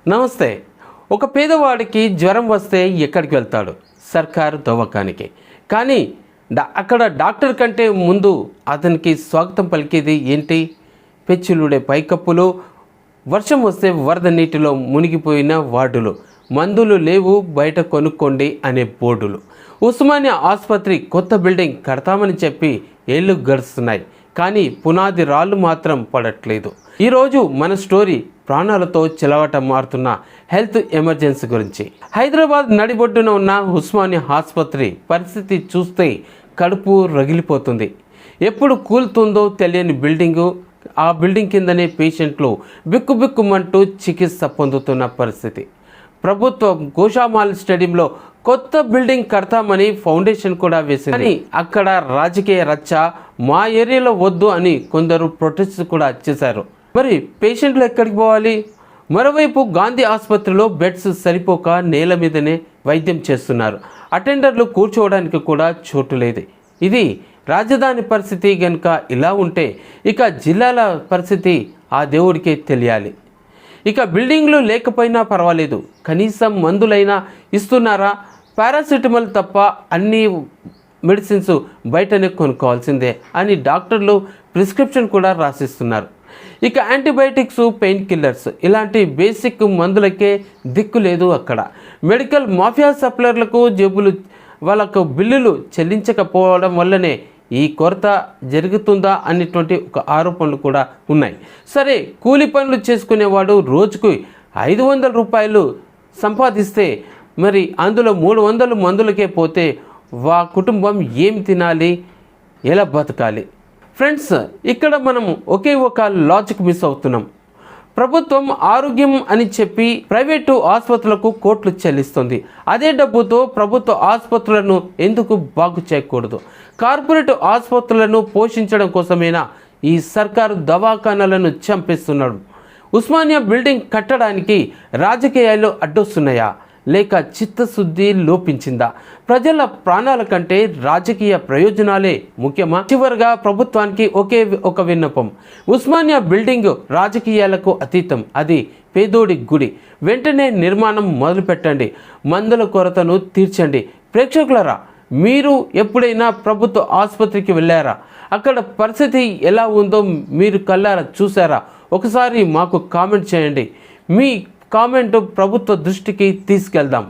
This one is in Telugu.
నమస్తే. ఒక పేదవాడికి జ్వరం వస్తే ఎక్కడికి వెళ్తాడు? సర్కారు దవాఖానకి. కానీ అక్కడ డాక్టర్ కంటే ముందు అతనికి స్వాగతం పలికేది ఏంటి? పెచ్చులుడే పైకప్పులు, వర్షం వస్తే వరద నీటిలో మునిగిపోయిన వార్డులు, మందులు లేవు బయట కొనుక్కోండి అనే బోర్డులు. ఉస్మానియా ఆసుపత్రి కొత్త బిల్డింగ్ కడతామని చెప్పి ఏళ్ళు గడుస్తున్నాయి, కానీ పునాది రాళ్ళు మాత్రం పడట్లేదు. ఈరోజు మన స్టోరీ ప్రాణాలతో చెలవట మారుతున్న హెల్త్ ఎమర్జెన్సీ గురించి. హైదరాబాద్ నడిబొడ్డున ఉన్న ఉస్మానియా ఆసుపత్రి పరిస్థితి చూస్తే కడుపు రగిలిపోతుంది. ఎప్పుడు కూలుతుందో తెలియని బిల్డింగు, ఆ బిల్డింగ్ కిందనే పేషెంట్లు బిక్కుబిక్కుమంటూ చికిత్స పొందుతున్న పరిస్థితి. ప్రభుత్వం గోషామాల్ స్టేడియంలో కొత్త బిల్డింగ్ కడతామని ఫౌండేషన్ కూడా వేసింది. కానీ అక్కడ రాజకీయ రచ్చ, మా ఏరియాలో వద్దు అని కొందరు ప్రొటెస్ట్ కూడా చేశారు. మరి పేషెంట్లు ఎక్కడికి పోవాలి? మరోవైపు గాంధీ ఆసుపత్రిలో బెడ్స్ సరిపోక నేల మీదనే వైద్యం చేస్తున్నారు. అటెండర్లు కూర్చోవడానికి కూడా చోటు లేదు. ఇది రాజధాని పరిస్థితి కనుక ఇలా ఉంటే ఇక జిల్లాల పరిస్థితి ఆ దేవుడికే తెలియాలి. ఇక బిల్డింగ్లు లేకపోయినా పర్వాలేదు, కనీసం మందులైనా ఇస్తున్నారా? పారాసిటమాల్ తప్ప అన్ని మెడిసిన్స్ బయటనే కొనుక్కోవాల్సిందే అని డాక్టర్లు ప్రిస్క్రిప్షన్ కూడా రాసిస్తున్నారు. ఇక యాంటీబయాటిక్స్, పెయిన్ కిల్లర్స్ ఇలాంటి బేసిక్ మందులకే దిక్కు లేదు అక్కడ. మెడికల్ మాఫియా సప్లైర్లకు జేబులు వాళ్ళకు బిల్లులు చెల్లించకపోవడం వల్లనే ఈ కొరత జరుగుతుందా అనేటువంటి ఒక ఆరోపణలు కూడా ఉన్నాయి. సరే, కూలి పనులు చేసుకునేవాడు రోజుకు 500 రూపాయలు సంపాదిస్తే మరి అందులో 300 మందులకే పోతే కుటుంబం ఏం తినాలి, ఎలా బతకాలి? ఫ్రెండ్స్, ఇక్కడ మనం ఒకే ఒక లాజిక్ మిస్ అవుతున్నాం. ప్రభుత్వం ఆరోగ్యం అని చెప్పి ప్రైవేటు ఆసుపత్రులకు కోట్లు చెల్లిస్తుంది. అదే డబ్బుతో ప్రభుత్వ ఆసుపత్రులను ఎందుకు బాగు చేయకూడదు? కార్పొరేట్ ఆసుపత్రులను పోషించడం కోసమేనా ఈ సర్కారు దవాఖానాలను చంపేస్తున్నాడు? ఉస్మానియా బిల్డింగ్ కట్టడానికి రాజకీయాలు అడ్డొస్తున్నాయా, లేక చిత్తశుద్ధి లోపించిందా? ప్రజల ప్రాణాల కంటే రాజకీయ ప్రయోజనాలే ముఖ్యమా? చివరిగా ప్రభుత్వానికి ఒకే ఒక విన్నపం. ఉస్మానియా బిల్డింగ్ రాజకీయాలకు అతీతం, అది పేదోడి గుడి. వెంటనే నిర్మాణం మొదలుపెట్టండి, మందుల కొరతను తీర్చండి. ప్రేక్షకులరా, మీరు ఎప్పుడైనా ప్రభుత్వ ఆసుపత్రికి వెళ్ళారా? అక్కడ పరిస్థితి ఎలా ఉందో మీరు కళ్ళారా చూసారా? ఒకసారి మాకు కామెంట్ చేయండి. మీ కామెంట్ ప్రభుత్వ దృష్టికి తీసుకెళ్దాం.